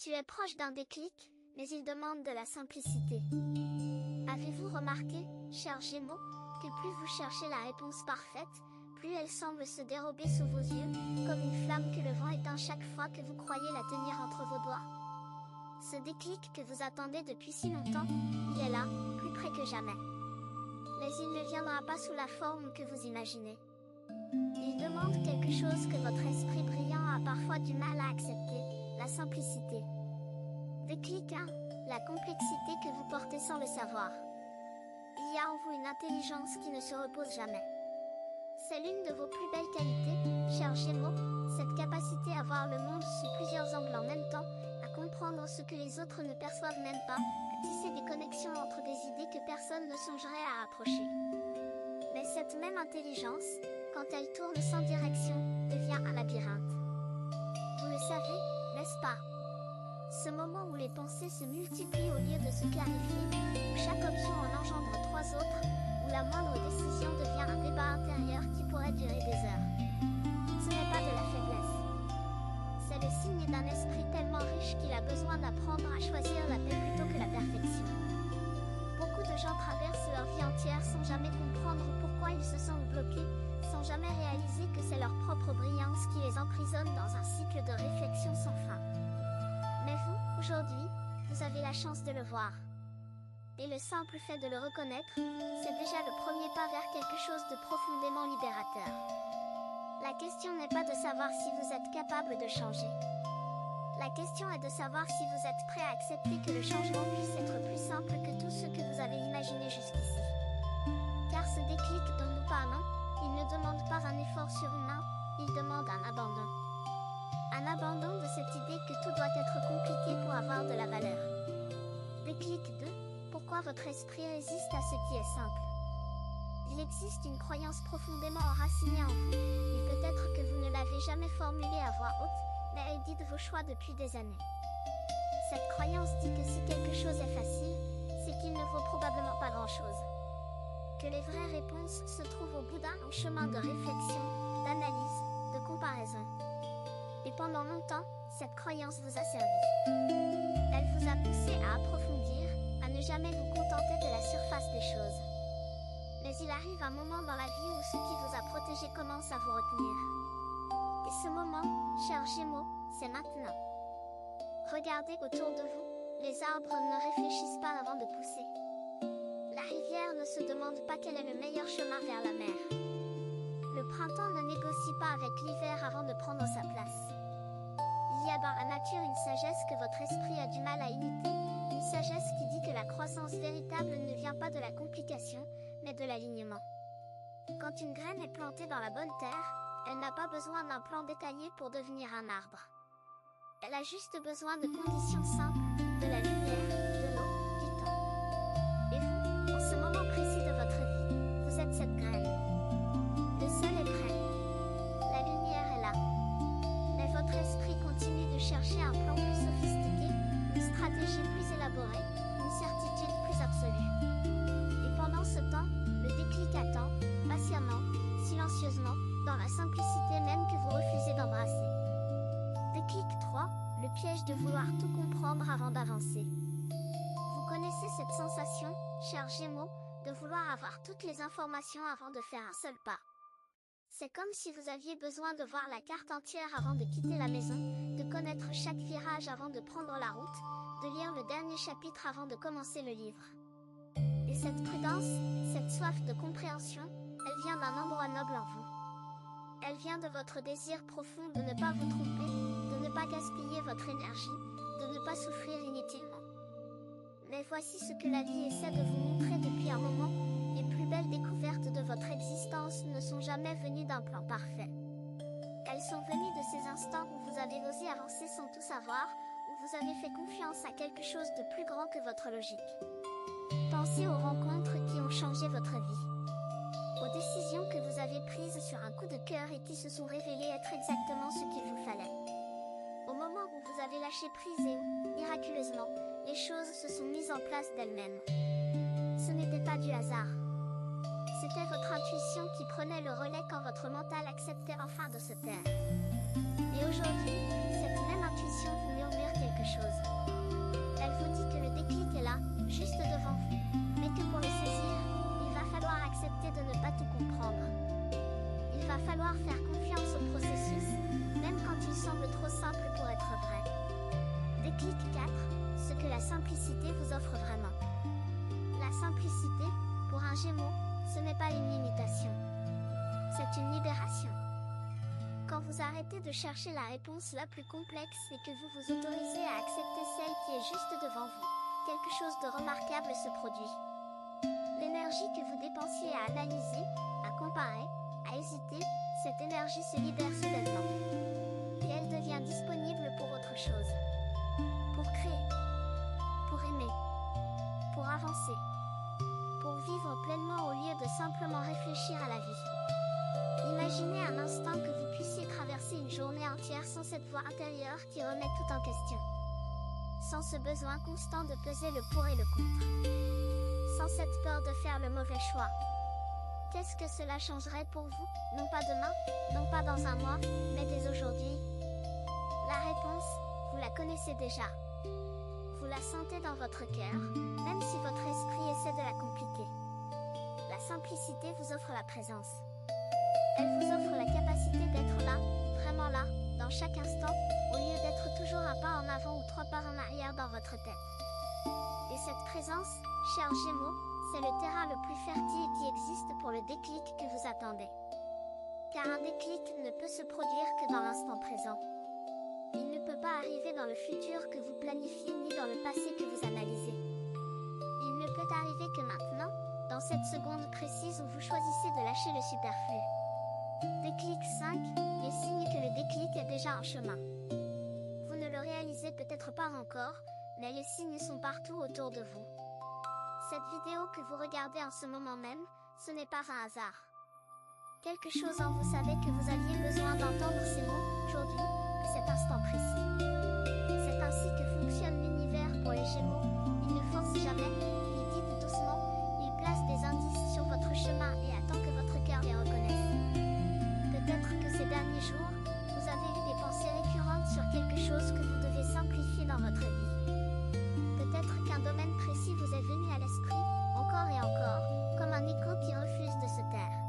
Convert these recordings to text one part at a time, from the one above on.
Tu es proche d'un déclic, mais il demande de la simplicité. Avez-vous remarqué, cher Gémeaux, que plus vous cherchez la réponse parfaite, plus elle semble se dérober sous vos yeux, comme une flamme que le vent éteint chaque fois que vous croyez la tenir entre vos doigts? Ce déclic que vous attendez depuis si longtemps, il est là, plus près que jamais. Mais il ne viendra pas sous la forme que vous imaginez. Il demande quelque chose que votre esprit brillant a parfois du mal à accepter, la simplicité. Déclic 1, la complexité que vous portez sans le savoir. Il y a en vous une intelligence qui ne se repose jamais. C'est l'une de vos plus belles qualités, chers Gémeaux, cette capacité à voir le monde sous plusieurs angles en même temps, à comprendre ce que les autres ne perçoivent même pas, à tisser des connexions entre des idées que personne ne songerait à approcher. Mais cette même intelligence, quand elle tourne sans direction, devient un labyrinthe. Vous le savez, n'est-ce pas? Ce moment où les pensées se multiplient au lieu de se clarifier, où chaque option en engendre trois autres, où la moindre décision devient un débat intérieur qui pourrait durer des heures. Ce n'est pas de la faiblesse. C'est le signe d'un esprit tellement riche qu'il a besoin d'apprendre à choisir la paix plutôt que la perfection. Beaucoup de gens traversent leur vie entière sans jamais comprendre pourquoi ils se sentent bloqués, sans jamais réaliser que c'est leur propre brillance qui les emprisonne dans un cycle de réflexion sans fin. Mais vous, aujourd'hui, vous avez la chance de le voir. Et le simple fait de le reconnaître, c'est déjà le premier pas vers quelque chose de profondément libérateur. La question n'est pas de savoir si vous êtes capable de changer. La question est de savoir si vous êtes prêt à accepter que le changement puisse être plus simple que tout ce que vous avez imaginé jusqu'ici. Car ce déclic dont nous parlons, il ne demande pas un effort surhumain, il demande un abandon. Un abandon de cette idée que tout doit être compliqué pour avoir de la valeur. Déclic 2. Pourquoi votre esprit résiste à ce qui est simple? Il existe une croyance profondément enracinée en vous, et peut-être que vous ne l'avez jamais formulée à voix haute, mais elle guide vos choix depuis des années. Cette croyance dit que si quelque chose est facile, c'est qu'il ne vaut probablement pas grand-chose. Que les vraies réponses se trouvent au bout d'un long chemin de réflexion, d'analyse, de comparaison. Et pendant longtemps, cette croyance vous a servi. Elle vous a poussé à approfondir, à ne jamais vous contenter de la surface des choses. Mais il arrive un moment dans la vie où ce qui vous a protégé commence à vous retenir. Et ce moment, chers Gémeaux, c'est maintenant. Regardez autour de vous, les arbres ne réfléchissent pas avant de pousser. La rivière ne se demande pas quel est le meilleur chemin vers la mer. Le printemps ne négocie pas avec l'hiver avant de prendre sa place. Il y a dans la nature une sagesse que votre esprit a du mal à imiter, une sagesse qui dit que la croissance véritable ne vient pas de la complication, mais de l'alignement. Quand une graine est plantée dans la bonne terre, elle n'a pas besoin d'un plan détaillé pour devenir un arbre. Elle a juste besoin de conditions simples, de la lumière, de l'eau, du temps. Et vous, en ce moment précis de votre vie, vous êtes cette graine. Le sol est prêt. La lumière est là. Mais votre esprit continue de chercher un plan plus sophistiqué, une stratégie plus élaborée, une certitude plus absolue. Et pendant ce temps, le déclic attend, patiemment, silencieusement, dans la simplicité même que vous refusez d'embrasser. Déclic 3, le piège de vouloir tout comprendre avant d'avancer. Vous connaissez cette sensation, chers Gémeaux, de vouloir avoir toutes les informations avant de faire un seul pas. C'est comme si vous aviez besoin de voir la carte entière avant de quitter la maison, de connaître chaque virage avant de prendre la route, de lire le dernier chapitre avant de commencer le livre. Et cette prudence, cette soif de compréhension, elle vient d'un endroit noble en vous. Elle vient de votre désir profond de ne pas vous tromper, de ne pas gaspiller votre énergie, de ne pas souffrir inutilement. Mais voici ce que la vie essaie de vous montrer depuis un moment, les plus belles découvertes de votre existence ne sont jamais venues d'un plan parfait. Elles sont venues de ces instants où vous avez osé avancer sans tout savoir, où vous avez fait confiance à quelque chose de plus grand que votre logique. Pensez aux rencontres qui ont changé votre vie. Aux décisions que vous avez prises sur un coup de cœur et qui se sont révélées être exactement ce qu'il vous fallait. Au moment où vous avez lâché prise et où, miraculeusement, les choses se sont mises en place d'elles-mêmes. Ce n'était pas du hasard. C'était votre intuition qui prenait le relais quand votre mental acceptait enfin de se taire. Et aujourd'hui, cette même intuition vous murmure quelque chose. simplicité vous offre vraiment. La simplicité, pour un Gémeaux, ce n'est pas une limitation. C'est une libération. Quand vous arrêtez de chercher la réponse la plus complexe et que vous vous autorisez à accepter celle qui est juste devant vous, quelque chose de remarquable se produit. L'énergie que vous dépensiez à analyser, à comparer, à hésiter, cette énergie se libère soudainement. Et elle devient disponible pour autre chose. Pour créer. Pour aimer. Pour avancer. Pour vivre pleinement au lieu de simplement réfléchir à la vie. Imaginez un instant que vous puissiez traverser une journée entière sans cette voix intérieure qui remet tout en question. Sans ce besoin constant de peser le pour et le contre. Sans cette peur de faire le mauvais choix. Qu'est-ce que cela changerait pour vous? Non pas demain, non pas dans un mois, mais dès aujourd'hui. La réponse, vous la connaissez déjà. Vous la sentez dans votre cœur, même si votre esprit essaie de la compliquer. La simplicité vous offre la présence. Elle vous offre la capacité d'être là, vraiment là, dans chaque instant, au lieu d'être toujours un pas en avant ou trois pas en arrière dans votre tête. Et cette présence, chers Gémeaux, c'est le terrain le plus fertile qui existe pour le déclic que vous attendez. Car un déclic ne peut se produire que dans l'instant présent. Il ne peut pas arriver dans le futur que vous planifiez ni dans le passé que vous analysez. Il ne peut arriver que maintenant, dans cette seconde précise où vous choisissez de lâcher le superflu. Déclic 5, les signes que le déclic est déjà en chemin. Vous ne le réalisez peut-être pas encore, mais les signes sont partout autour de vous. Cette vidéo que vous regardez en ce moment même, ce n'est pas un hasard. Quelque chose en vous savait que vous aviez besoin d'entendre ces mots, aujourd'hui, à cet instant précis. C'est ainsi que fonctionne l'univers pour les Gémeaux, il ne force jamais, il guide doucement, il place des indices sur votre chemin et attend que votre cœur les reconnaisse. Peut-être que ces derniers jours, vous avez eu des pensées récurrentes sur quelque chose que vous devez simplifier dans votre vie. Peut-être qu'un domaine précis vous est venu à l'esprit, encore et encore, comme un écho qui refuse de se taire.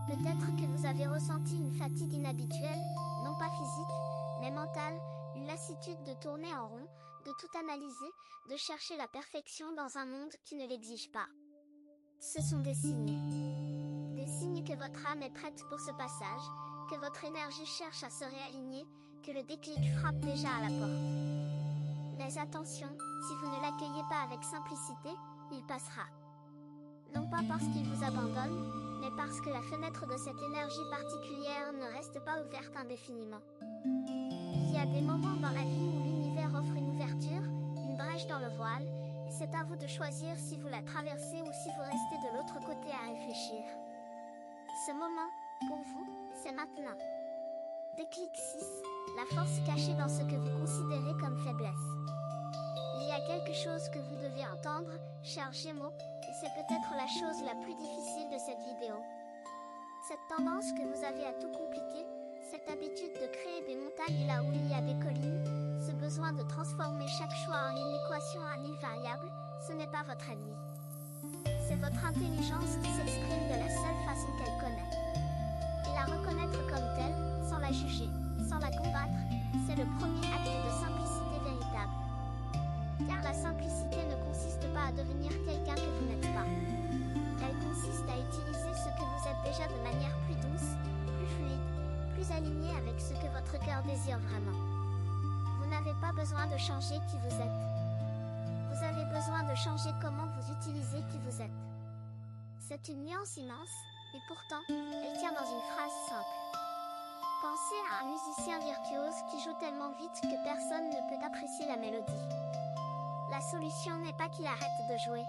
Peut-être que vous avez ressenti une fatigue inhabituelle, non pas physique, mais mentale, une lassitude de tourner en rond, de tout analyser, de chercher la perfection dans un monde qui ne l'exige pas. Ce sont des signes. Des signes que votre âme est prête pour ce passage, que votre énergie cherche à se réaligner, que le déclic frappe déjà à la porte. Mais attention, si vous ne l'accueillez pas avec simplicité, il passera. Non pas parce qu'il vous abandonne, mais parce que la fenêtre de cette énergie particulière ne reste pas ouverte indéfiniment. Il y a des moments dans la vie où l'univers offre une ouverture, une brèche dans le voile, et c'est à vous de choisir si vous la traversez ou si vous restez de l'autre côté à réfléchir. Ce moment, pour vous, c'est maintenant. Déclic 6, la force cachée dans ce que vous considérez comme faiblesse. Il y a quelque chose que vous devez entendre, chers Gémeaux, et c'est peut-être la chose la plus difficile de cette vidéo. Cette tendance que vous avez à tout compliquer, cette habitude de créer des montagnes là où il y a des collines, ce besoin de transformer chaque choix en une équation à nul variable, ce n'est pas votre ennemi. C'est votre intelligence qui s'exprime de la seule façon qu'elle connaît. Et la reconnaître comme telle, sans la juger, sans la combattre, c'est le premier acte de simplicité véritable. Car la simplicité ne consiste pas à devenir quelqu'un que vous n'êtes pas. Elle consiste à utiliser ce que vous êtes déjà de manière plus douce, plus fluide, plus alignée avec ce que votre cœur désire vraiment. Vous n'avez pas besoin de changer qui vous êtes. Vous avez besoin de changer comment vous utilisez qui vous êtes. C'est une nuance immense, et pourtant, elle tient dans une phrase simple. Pensez à un musicien virtuose qui joue tellement vite que personne ne peut apprécier la mélodie. La solution n'est pas qu'il arrête de jouer.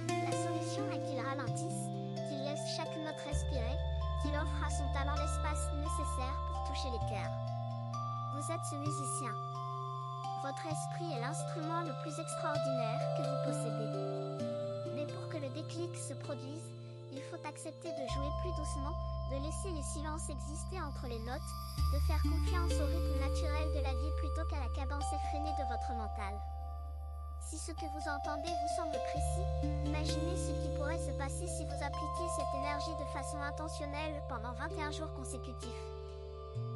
La solution est qu'il ralentisse, qu'il laisse chaque note respirer, qu'il offre à son talent l'espace nécessaire pour toucher les cœurs. Vous êtes ce musicien. Votre esprit est l'instrument le plus extraordinaire que vous possédez. Mais pour que le déclic se produise, il faut accepter de jouer plus doucement, de laisser les silences exister entre les notes, de faire confiance au rythme naturel de la vie plutôt qu'à la cadence effrénée de votre mental. Si ce que vous entendez vous semble précis, imaginez ce qui pourrait se passer si vous appliquiez cette énergie de façon intentionnelle pendant 21 jours consécutifs.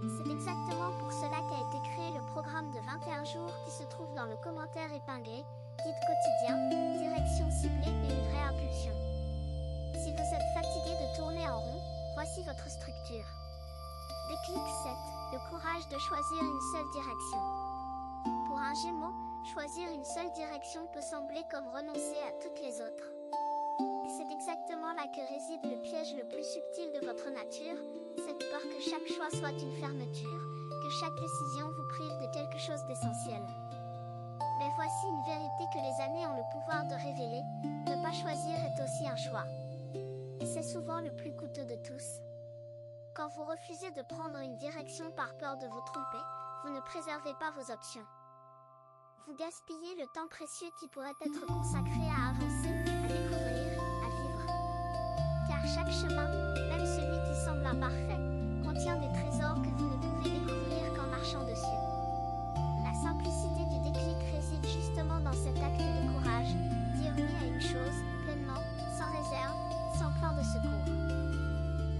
C'est exactement pour cela qu'a été créé le programme de 21 jours qui se trouve dans dans le commentaire épinglé, guide quotidien, direction ciblée et une vraie impulsion. Si vous êtes fatigué de tourner en rond, voici votre structure. Déclic 7. Le courage de choisir une seule direction. Pour un Gémeaux, choisir une seule direction peut sembler comme renoncer à toutes les autres. C'est exactement là que réside le piège le plus subtil de votre nature, cette peur que chaque choix soit une fermeture, que chaque décision vous prive de quelque chose d'essentiel. Mais voici une vérité que les années ont le pouvoir de révéler, ne pas choisir est aussi un choix. Et c'est souvent le plus coûteux de tous. Quand vous refusez de prendre une direction par peur de vous tromper, vous ne préservez pas vos options. Vous gaspillez le temps précieux qui pourrait être consacré à avancer, à découvrir, à vivre. Car chaque chemin, même celui qui semble imparfait, contient des trésors que vous ne pouvez découvrir qu'en marchant dessus. La simplicité du déclic réside justement dans cet acte de courage, dire oui à une chose, pleinement, sans réserve, sans plan de secours.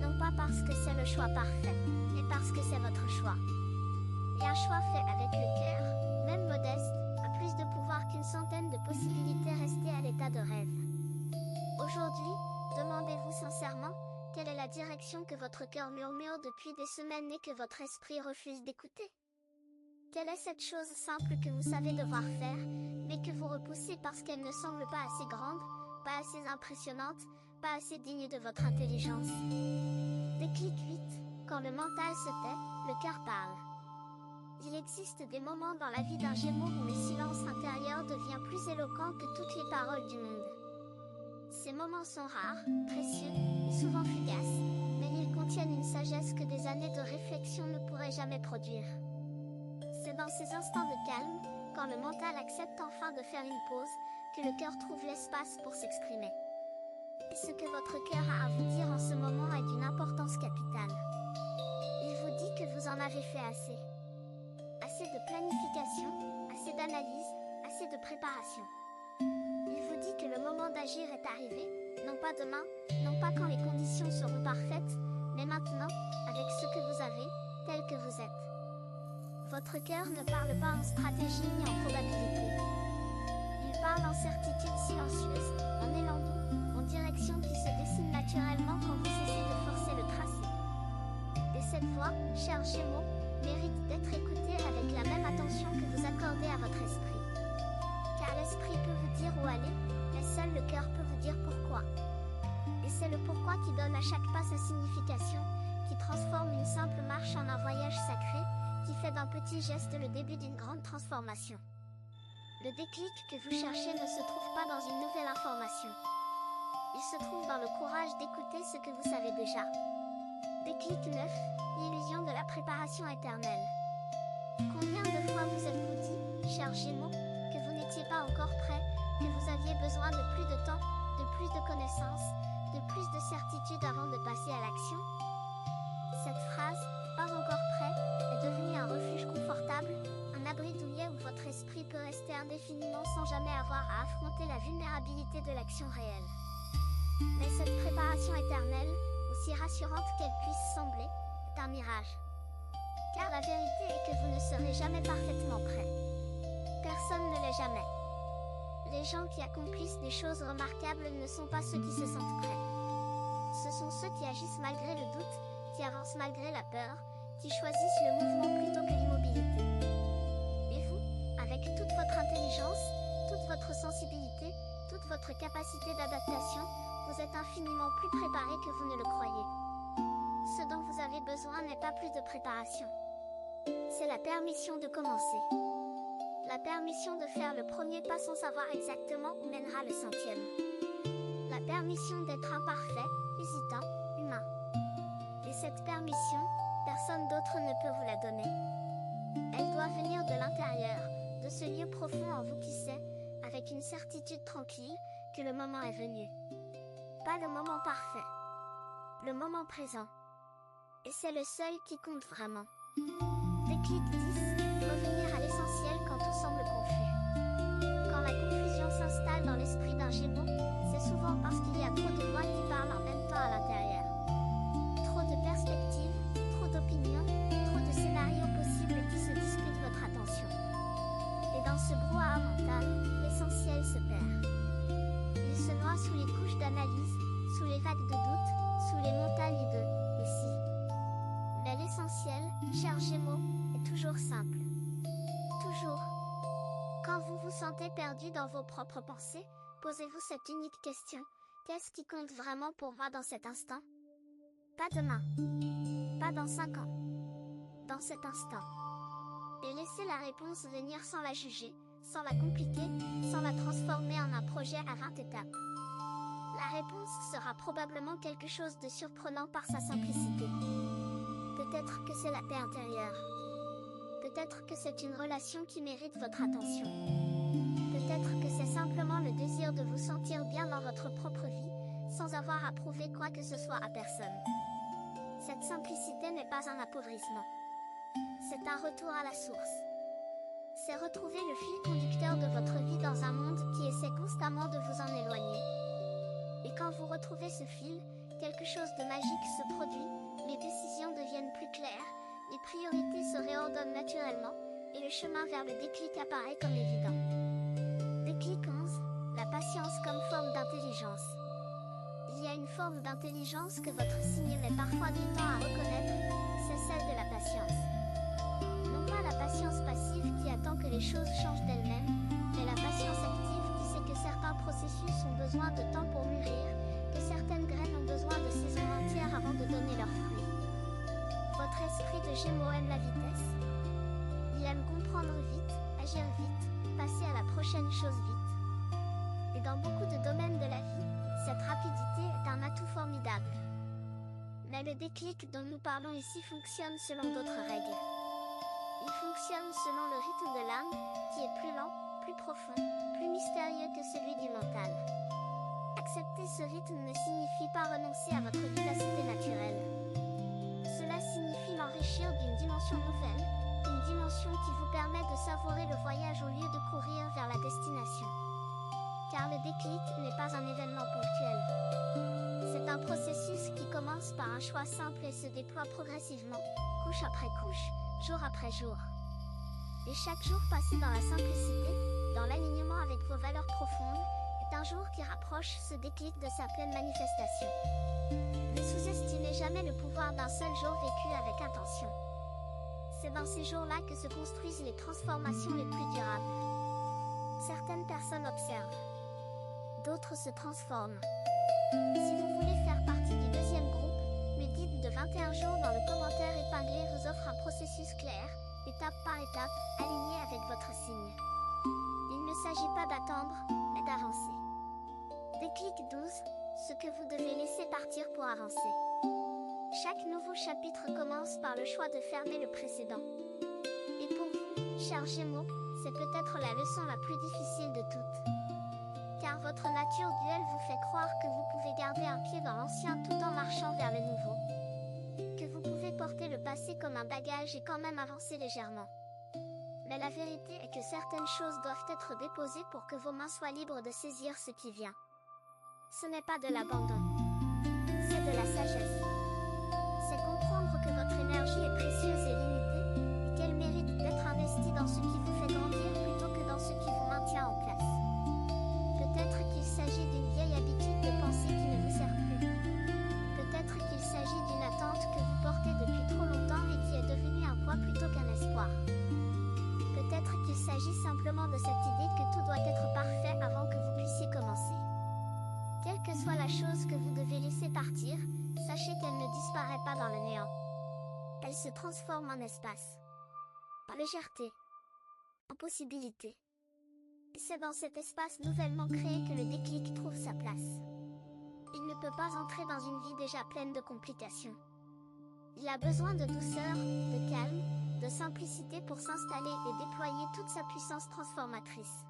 Non pas parce que c'est le choix parfait, mais parce que c'est votre choix. Et un choix fait avec le cœur, même modeste, a plus de pouvoir qu'une centaine de possibilités restées à l'état de rêve. Aujourd'hui, demandez-vous sincèrement, quelle est la direction que votre cœur murmure depuis des semaines et que votre esprit refuse d'écouter? Quelle est cette chose simple que vous savez devoir faire, mais que vous repoussez parce qu'elle ne semble pas assez grande, pas assez impressionnante, pas assez digne de votre intelligence? Déclic 8. Quand le mental se tait, le cœur parle. Il existe des moments dans la vie d'un Gémeaux où le silence intérieur devient plus éloquent que toutes les paroles du monde. Ces moments sont rares, précieux, et souvent fugaces, mais ils contiennent une sagesse que des années de réflexion ne pourraient jamais produire. C'est dans ces instants de calme, quand le mental accepte enfin de faire une pause, que le cœur trouve l'espace pour s'exprimer. Et ce que votre cœur a à vous dire en ce moment est d'une importance capitale. Il vous dit que vous en avez fait assez. Assez de planification, assez d'analyse, assez de préparation. Il vous dit que le moment d'agir est arrivé, non pas demain, non pas quand les conditions seront parfaites, mais maintenant, avec ce que vous avez, tel que vous êtes. Votre cœur ne parle pas en stratégie ni en probabilité. Il parle en certitude silencieuse, en élan doux, en direction qui se dessine naturellement quand vous cessez de forcer le tracé. Et cette voix, cher Gémeaux, mérite d'être écoutée avec la même attention que vous accordez à votre esprit. Car l'esprit peut vous dire où aller, mais seul le cœur peut vous dire pourquoi. Et c'est le pourquoi qui donne à chaque pas sa signification, qui transforme une simple marche en un voyage sacré, qui fait d'un petit geste le début d'une grande transformation. Le déclic que vous cherchez ne se trouve pas dans une nouvelle information. Il se trouve dans le courage d'écouter ce que vous savez déjà. Déclic 9, l'illusion de la préparation éternelle. Combien de fois vous êtes-vous dit, cher Gémeaux, que vous n'étiez pas encore prêt, que vous aviez besoin de plus de temps, de plus de connaissances, de plus de certitude avant de passer à l'action? Cette phrase, pas encore prêt, est devenue un refuge confortable, un abri douillet où votre esprit peut rester indéfiniment sans jamais avoir à affronter la vulnérabilité de l'action réelle. Mais cette préparation éternelle, aussi rassurante qu'elle puisse sembler, est un mirage. Car la vérité est que vous ne serez jamais parfaitement prêt. Personne ne l'est jamais. Les gens qui accomplissent des choses remarquables ne sont pas ceux qui se sentent prêts. Ce sont ceux qui agissent malgré le doute, qui avancent malgré la peur, qui choisissent le mouvement plutôt que l'immobilité. Et vous, avec toute votre intelligence, toute votre sensibilité, toute votre capacité d'adaptation, vous êtes infiniment plus préparé que vous ne le croyez. Ce dont vous avez besoin n'est pas plus de préparation. C'est la permission de commencer. La permission de faire le premier pas sans savoir exactement où mènera le centième. La permission d'être imparfait, hésitant, humain. Et cette permission, personne d'autre ne peut vous la donner. Elle doit venir de l'intérieur, de ce lieu profond en vous qui sait, avec une certitude tranquille, que le moment est venu. Pas le moment parfait. Le moment présent. Et c'est le seul qui compte vraiment. Déclic 10. Revenir à l'essentiel quand tout semble confus. Quand la confusion s'installe dans l'esprit d'un Gémeaux, c'est souvent parce qu'il y a trop de voix qui parlent en même temps à l'intérieur. Trop de perspectives, trop d'opinions, trop de scénarios possibles qui se disputent votre attention. Et dans ce brouhaha mental, l'essentiel se perd. Il se noie sous les couches d'analyse, sous les vagues de doute, sous les montagnes de « et si ». Mais l'essentiel, chers Gémeaux, est toujours simple. Toujours. Quand vous vous sentez perdu dans vos propres pensées, posez-vous cette unique question. Qu'est-ce qui compte vraiment pour moi dans cet instant? Pas demain. Pas dans 5 ans. Dans cet instant. Et laissez la réponse venir sans la juger, sans la compliquer, sans la transformer en un projet à 20 étapes. La réponse sera probablement quelque chose de surprenant par sa simplicité. Peut-être que c'est la paix intérieure. Peut-être que c'est une relation qui mérite votre attention. Peut-être que c'est simplement le désir de vous sentir bien dans votre propre vie, sans avoir à prouver quoi que ce soit à personne. Cette simplicité n'est pas un appauvrissement. C'est un retour à la source. C'est retrouver le fil conducteur de votre vie dans un monde qui essaie constamment de vous en éloigner. Et quand vous retrouvez ce fil, quelque chose de magique se produit, les décisions deviennent plus claires, les priorités se réordonnent naturellement, et le chemin vers le déclic apparaît comme évident. Déclic 11, la patience comme forme d'intelligence. Il y a une forme d'intelligence que votre signe met parfois du temps à reconnaître, c'est celle de la patience. Non pas la patience passive qui attend que les choses changent d'elles-mêmes, mais la patience active qui sait que certains processus ont besoin de temps pour mûrir, que certaines graines ont besoin de saisons entières avant de donner leurs fruits. Votre esprit de Gémeaux aime la vitesse. Il aime comprendre vite, agir vite, passer à la prochaine chose vite. Et dans beaucoup de domaines de la vie, cette rapidité est un atout formidable. Mais le déclic dont nous parlons ici fonctionne selon d'autres règles. Il fonctionne selon le rythme de l'âme, qui est plus lent, plus profond, plus mystérieux que celui du mental. Accepter ce rythme ne signifie pas renoncer à votre vivacité naturelle. Cela signifie l'enrichir d'une dimension nouvelle, une dimension qui vous permet de savourer le voyage au lieu de courir vers la destination. Car le déclic n'est pas un événement ponctuel. C'est un processus qui commence par un choix simple et se déploie progressivement, couche après couche, jour après jour. Et chaque jour passé dans la simplicité, dans l'alignement avec vos valeurs profondes, est un jour qui rapproche ce déclic de sa pleine manifestation. Ne sous-estimez jamais le pouvoir d'un seul jour vécu avec intention. C'est dans ces jours-là que se construisent les transformations les plus durables. Certaines personnes observent. D'autres se transforment. Si vous voulez faire partie du deuxième groupe, le guide de 21 jours dans le commentaire épinglé vous offre un processus clair, étape par étape, aligné avec votre signe. Il ne s'agit pas d'attendre, mais d'avancer. Déclic 12, ce que vous devez laisser partir pour avancer. Chaque nouveau chapitre commence par le choix de fermer le précédent. Et pour vous, chers Gémeaux, c'est peut-être la leçon la plus difficile de toutes. Car votre nature duelle vous fait croire que vous pouvez garder un pied dans l'ancien tout en marchant vers le nouveau. Que vous pouvez porter le passé comme un bagage et quand même avancer légèrement. Mais la vérité est que certaines choses doivent être déposées pour que vos mains soient libres de saisir ce qui vient. Ce n'est pas de l'abandon. C'est de la sagesse. C'est comprendre que votre énergie est précieuse et limitée, et qu'elle mérite d'être investie dans ce qui vous fait grandir plutôt que dans ce qui vous maintient en place. Peut-être qu'il s'agit d'une vieille habitude de pensée qui ne vous sert plus. Peut-être qu'il s'agit d'une attente que vous portez depuis trop longtemps et qui est devenue un poids plutôt qu'un espoir. Peut-être qu'il s'agit simplement de cette idée que tout doit être parfait avant que vous puissiez commencer. Quelle que soit la chose que vous devez laisser partir, sachez qu'elle ne disparaît pas dans le néant. Elle se transforme en espace, en légèreté, en possibilité. C'est dans cet espace nouvellement créé que le déclic trouve sa place. Il ne peut pas entrer dans une vie déjà pleine de complications. Il a besoin de douceur, de calme, de simplicité pour s'installer et déployer toute sa puissance transformatrice.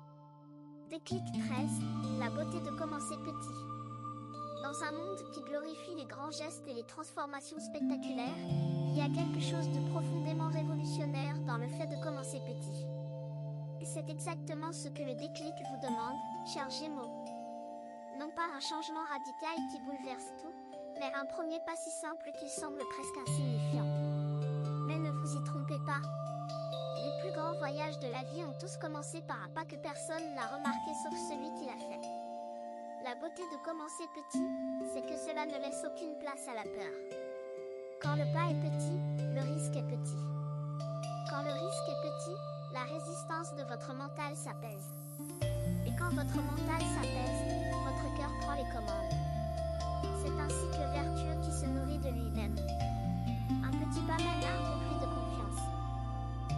Déclic 13, la beauté de commencer petit. Dans un monde qui glorifie les grands gestes et les transformations spectaculaires, il y a quelque chose de profondément révolutionnaire dans le fait de commencer petit. Et c'est exactement ce que le déclic vous demande, chers Gémeaux. Non pas un changement radical qui bouleverse tout, mais un premier pas si simple qu'il semble presque insignifiant. Mais ne vous y trompez pas. Les plus grands voyages de la vie ont tous commencé par un pas que personne n'a remarqué sauf celui qui l'a fait. La beauté de commencer petit, c'est que cela ne laisse aucune place à la peur. Quand le pas est petit, le risque est petit. Quand le risque est petit, la résistance de votre mental s'apaise. Et quand votre mental s'apaise, votre cœur prend les commandes. C'est un cycle vertueux qui se nourrit de lui-même. Un petit pas mène à un peu plus de confiance.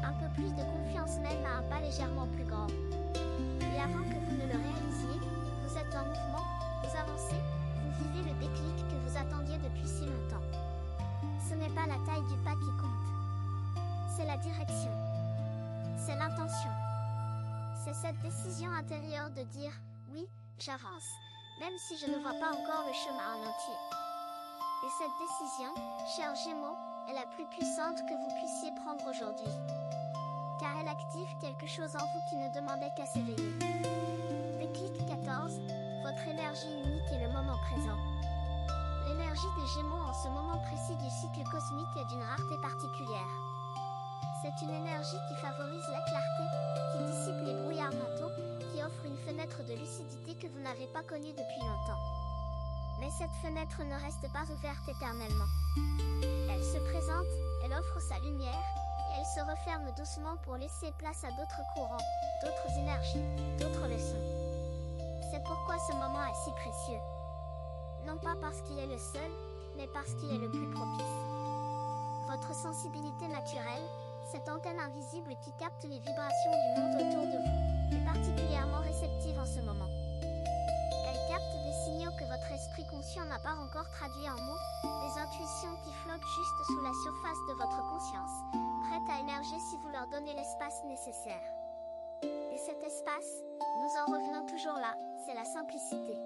Un peu plus de confiance mène à un pas légèrement plus grand. Et avant que vous ne le réalisiez, vous êtes en mouvement, vous avancez, vous vivez le déclic que vous attendiez depuis si longtemps. Ce n'est pas la taille du pas qui compte. C'est la direction. C'est l'intention. C'est cette décision intérieure de dire « Oui, j'avance », même si je ne vois pas encore le chemin en entier. Et cette décision, chers Gémeaux, est la plus puissante que vous puissiez prendre aujourd'hui. Car elle active quelque chose en vous qui ne demandait qu'à s'éveiller. Déclic 14, votre énergie unique est le moment présent. L'énergie des Gémeaux en ce moment précis du cycle cosmique est d'une rareté particulière. C'est une énergie qui favorise la clarté, qui dissipe les brouillards mentaux, qui offre une fenêtre de lucidité que vous n'avez pas connue depuis longtemps. Mais cette fenêtre ne reste pas ouverte éternellement. Elle se présente, elle offre sa lumière, et elle se referme doucement pour laisser place à d'autres courants, d'autres énergies, d'autres leçons. C'est pourquoi ce moment est si précieux. Non pas parce qu'il est le seul, mais parce qu'il est le plus propice. Votre sensibilité naturelle, cette antenne invisible qui capte les vibrations du monde autour de vous, est particulièrement réceptive en ce moment. Elle capte des signaux que votre esprit conscient n'a pas encore traduits en mots, des intuitions qui flottent juste sous la surface de votre conscience, prêtes à émerger si vous leur donnez l'espace nécessaire. Et cet espace, nous en revenons toujours là, c'est la simplicité.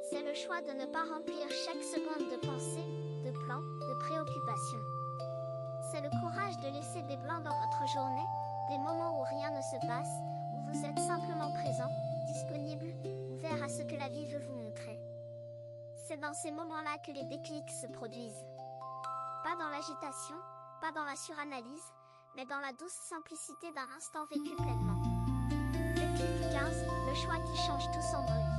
C'est le choix de ne pas remplir chaque seconde de pensée, de plans, de préoccupations. C'est le courage de laisser des blancs dans votre journée, des moments où rien ne se passe, où vous êtes simplement présent, disponible, ouvert à ce que la vie veut vous montrer. C'est dans ces moments-là que les déclics se produisent. Pas dans l'agitation, pas dans la suranalyse, mais dans la douce simplicité d'un instant vécu pleinement. Déclic 15, le choix qui change tout sans bruit.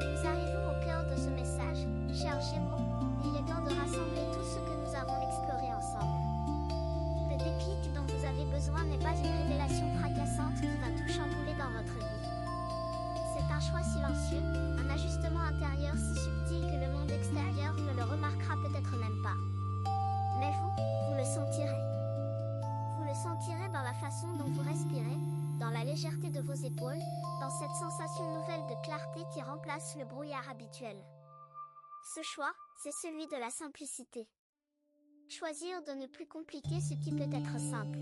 Nous arrivons au cœur de ce message, chers Gémeaux, il est temps de rassembler tout ce que nous avons exploré ensemble. Le déclic dont vous avez besoin n'est pas une révélation fracassante qui va tout chambouler dans votre vie. C'est un choix silencieux, un ajustement intérieur si subtil que le monde extérieur ne le remarquera peut-être même pas. Mais vous le sentirez. Vous le sentirez dans la façon dont vous respirez, dans la légèreté de vos épaules, dans cette sensation nouvelle de clarté qui remplace le brouillard habituel. Ce choix, c'est celui de la simplicité. Choisir de ne plus compliquer ce qui peut être simple.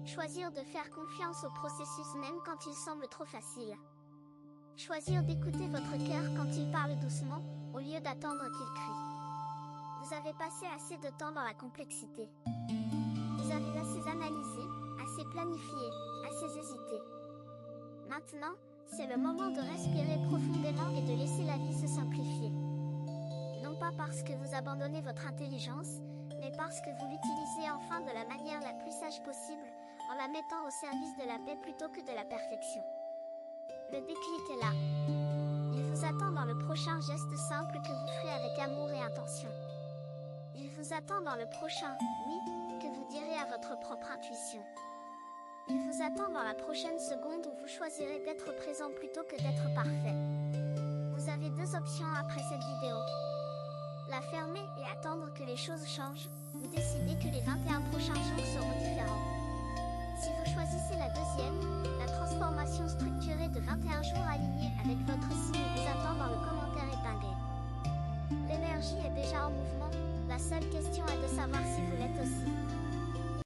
Choisir de faire confiance au processus même quand il semble trop facile. Choisir d'écouter votre cœur quand il parle doucement, au lieu d'attendre qu'il crie. Vous avez passé assez de temps dans la complexité. Vous avez assez analysé, assez planifié, assez hésité. Maintenant, c'est le moment de respirer profondément et de laisser la vie se simplifier. Non pas parce que vous abandonnez votre intelligence, mais parce que vous l'utilisez enfin de la manière la plus sage possible, en la mettant au service de la paix plutôt que de la perfection. Le déclic est là. Il vous attend dans le prochain geste simple que vous ferez avec amour et intention. Il vous attend dans le prochain « oui » que vous direz à votre propre intuition. Il vous attend dans la prochaine seconde où vous choisirez d'être présent plutôt que d'être parfait. Vous avez deux options après cette vidéo. La fermer et attendre que les choses changent, ou décider que les 21 prochains jours seront différents. Si vous choisissez la deuxième, la transformation structurée de 21 jours alignés avec votre signe vous attend dans le commentaire épinglé. L'énergie est déjà en mouvement, la seule question est de savoir si vous